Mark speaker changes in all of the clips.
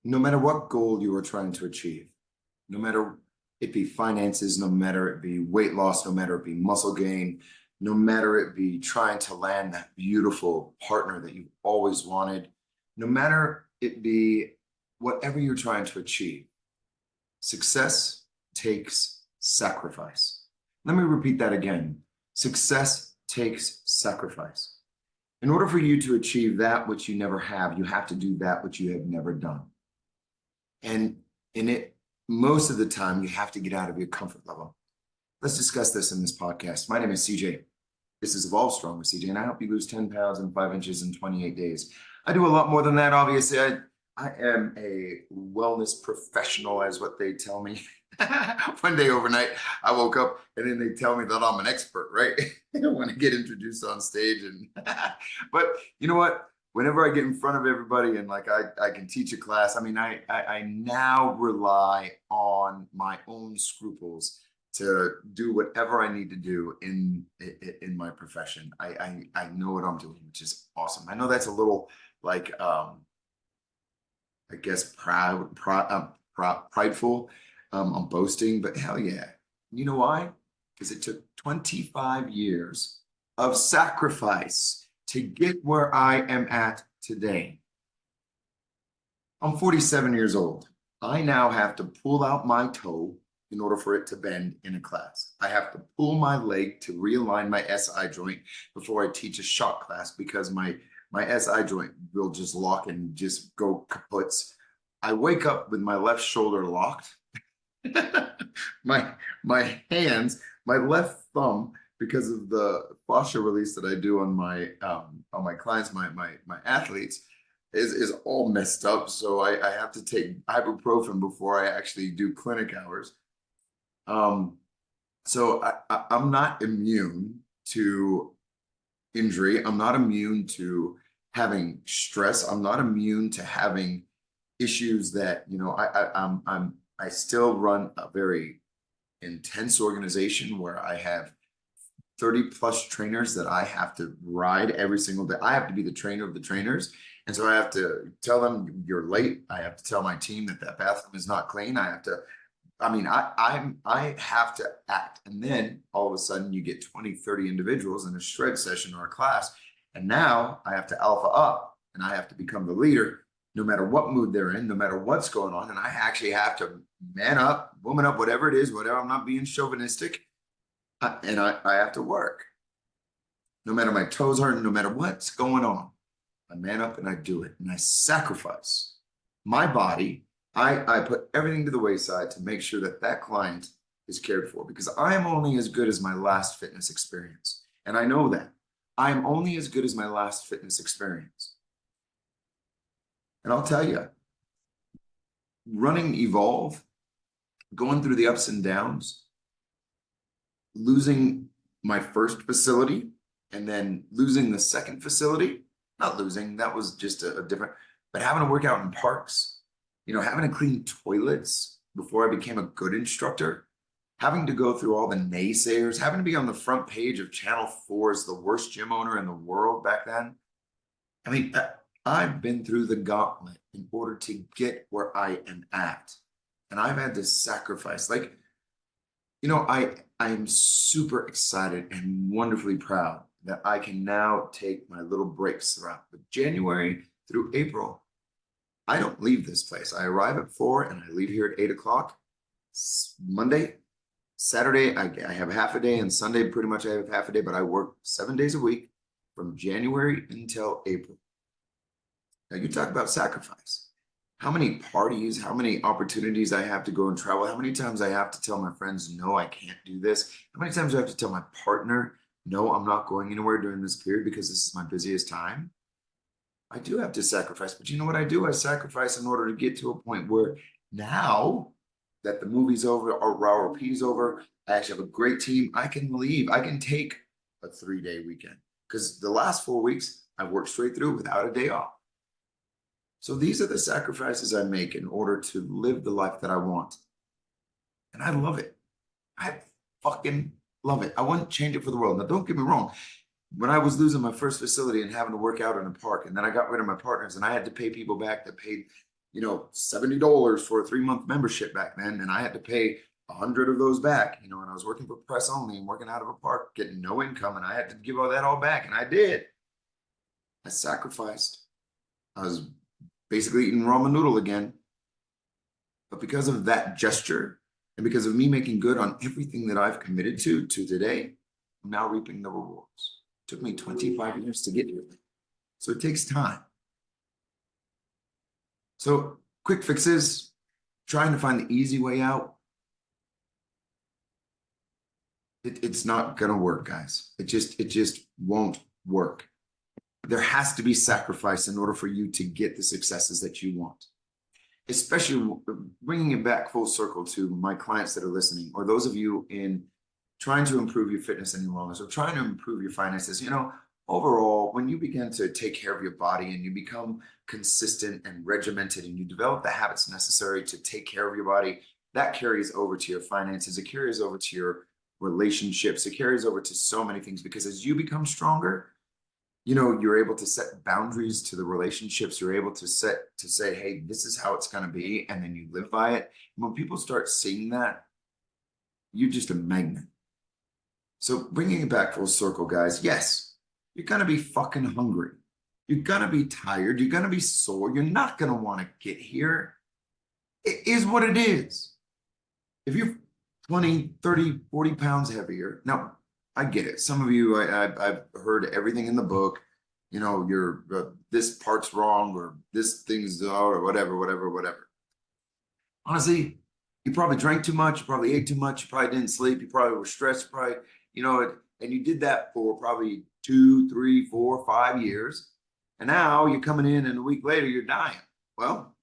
Speaker 1: No matter what goal you are trying to achieve, no matter it be finances, no matter it be weight loss, no matter it be muscle gain, no matter it be trying to land that beautiful partner that you've always wanted, no matter it be whatever you're trying to achieve, success takes sacrifice. Let me repeat that again. Success takes sacrifice. In order for you to achieve that which you never have, you have to do that which you have never done. And in it, most of the time, you have to get out of your comfort level. Let's discuss this in this podcast. My name is CJ. This is Evolve Strong with CJ, and I help you lose 10 pounds and 5 inches in 28 days. I do a lot more than that, obviously. I am a wellness professional, as what they tell me. One day overnight, I woke up and then they tell me that I'm an expert, right? When I get introduced on stage. But you know what? Whenever I get in front of everybody and like I can teach a class, I mean, I now rely on my own scruples to do whatever I need to do in my profession. I know what I'm doing, which is awesome. I know that's a little like I guess prideful. I'm boasting, but hell yeah. You know why? Because it took 25 years of sacrifice to get where I am at today. I'm 47 years old. I now have to pull out my toe in order for it to bend in a class. I have to pull my leg to realign my SI joint before I teach a shot class because my SI joint will just lock and just go kaputs. I wake up with my left shoulder locked. my hands, my left thumb, because of the fascia release that I do on my clients, my athletes, is all messed up. So I have to take ibuprofen before I actually do clinic hours. So I'm not immune to injury. I'm not immune to having stress. I'm not immune to having issues that, you know, I still run a very intense organization where I have 30 plus trainers that I have to ride every single day. I have to be the trainer of the trainers. And so I have to tell them you're late. I have to tell my team that bathroom is not clean. I have to, I have to act. And then all of a sudden you get 20, 30 individuals in a shred session or a class. And now I have to alpha up and I have to become the leader no matter what mood they're in, no matter what's going on. And I actually have to man up, woman up, whatever it is, whatever. I'm not being chauvinistic. And I have to work. No matter my toes hurting, no matter what's going on, I man up and I do it. And I sacrifice my body. I put everything to the wayside to make sure that that client is cared for because I am only as good as my last fitness experience. And I know that. I am only as good as my last fitness experience. And I'll tell you, running Evolve, going through the ups and downs, losing my first facility and then losing the second facility, not losing, that was just a different, but having to work out in parks, you know, having to clean toilets before I became a good instructor, having to go through all the naysayers, having to be on the front page of Channel 4 as the worst gym owner in the world back then. I mean, I've been through the gauntlet in order to get where I am at. And I've had to sacrifice. Like, you know, I'm super excited and wonderfully proud that I can now take my little breaks throughout. But January through April, I don't leave this place. I arrive at 4 and I leave here at 8 o'clock. Monday, Saturday, I have half a day, and Sunday, pretty much I have half a day, but I work 7 days a week from January until April. Now, you talk about sacrifice. How many parties, how many opportunities I have to go and travel, how many times I have to tell my friends, no, I can't do this. How many times I have to tell my partner, no, I'm not going anywhere during this period because this is my busiest time. I do have to sacrifice, but you know what I do? I sacrifice in order to get to a point where now that the movie's over or RRP's over, I actually have a great team. I can leave. I can take a 3-day weekend because the last 4 weeks I've worked straight through without a day off. So these are the sacrifices I make in order to live the life that I want. And I love it. I fucking love it. I wouldn't change it for the world. Now, don't get me wrong. When I was losing my first facility and having to work out in a park, and then I got rid of my partners and I had to pay people back that paid $70 for a 3-month membership back then, and I had to pay 100 of those back, and I was working for press only and working out of a park, getting no income, and I had to give all that all back, and I did. I sacrificed. I was basically eating ramen noodle again. But because of that gesture, and because of me making good on everything that I've committed to today, I'm now reaping the rewards. It took me 25 years to get here. So it takes time. So quick fixes, trying to find the easy way out. It's not gonna work, guys. It just won't work. There has to be sacrifice in order for you to get the successes that you want. Especially bringing it back full circle to my clients that are listening, or those of you in trying to improve your fitness and wellness, or trying to improve your finances. Overall, when you begin to take care of your body and you become consistent and regimented and you develop the habits necessary to take care of your body, that carries over to your finances. It carries over to your relationships. It carries over to so many things, because as you become stronger, you're able to set boundaries to the relationships. You're able to say, hey, this is how it's going to be. And then you live by it. And when people start seeing that, you're just a magnet. So bringing it back full circle, guys, yes, you're going to be fucking hungry. You're going to be tired. You're going to be sore. You're not going to want to get here. It is what it is. If you're 20, 30, 40 pounds heavier, now, I get it. Some of you, I've heard everything in the book. You're this part's wrong, or this thing's out, or whatever. Honestly, you probably drank too much. You probably ate too much. You probably didn't sleep. You probably were stressed. And you did that for probably 2, 3, 4, 5 years. And now you're coming in, and a week later you're dying. Well,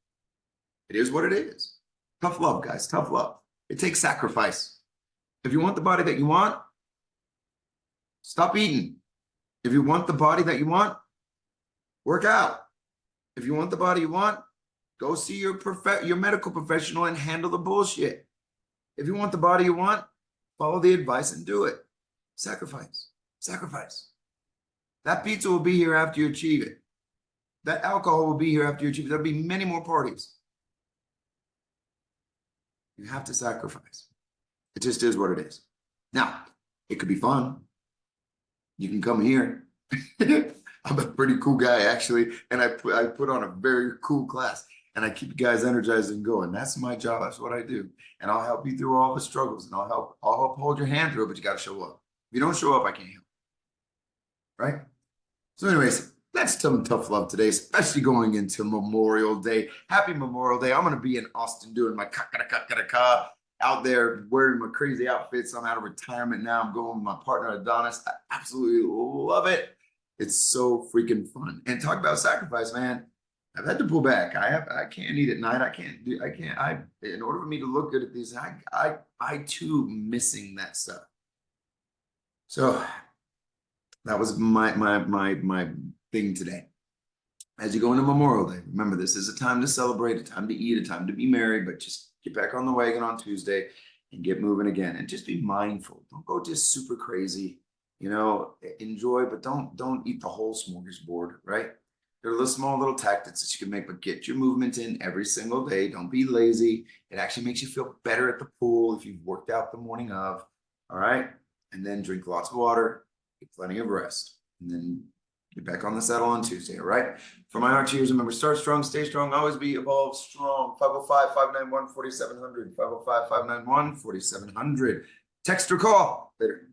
Speaker 1: it is what it is. Tough love, guys. Tough love. It takes sacrifice. If you want the body that you want, stop eating. If you want the body that you want, work out. If you want the body you want, go see your medical professional and handle the bullshit. If you want the body you want, follow the advice and do it. Sacrifice. That pizza will be here after you achieve it. That alcohol will be here after you achieve it. There'll be many more parties. You have to sacrifice. It just is what it is. Now, it could be fun. You can come here. I'm a pretty cool guy, actually, and I put on a very cool class, and I keep you guys energized and going. That's my job. That's what I do, and I'll help you through all the struggles, and I'll help hold your hand through it. But you got to show up. If you don't show up, I can't help. Right? So, anyways, that's some tough love today, especially going into Memorial Day. Happy Memorial Day! I'm gonna be in Austin doing my ka out there wearing my crazy outfits. I'm out of retirement now. I'm going with my partner Adonis. I absolutely love it. It's so freaking fun. And talk about sacrifice, man. I've had to pull back. I can't eat at night. In order for me to look good at these, I too missing that stuff. So that was my thing today. As you go into Memorial Day, remember, this is a time to celebrate, a time to eat, a time to be merry, but just get back on the wagon on Tuesday and get moving again. And just be mindful. Don't go just super crazy. Enjoy, but don't eat the whole smorgasbord, right? There are small little tactics that you can make, but get your movement in every single day. Don't be lazy. It actually makes you feel better at the pool if you've worked out the morning of, all right? And then drink lots of water, get plenty of rest, and then get back on the saddle on Tuesday, all right? For my Archiers, remember, start strong, stay strong, always be evolved strong. 505-591-4700, 505-591-4700. Text or call. Later.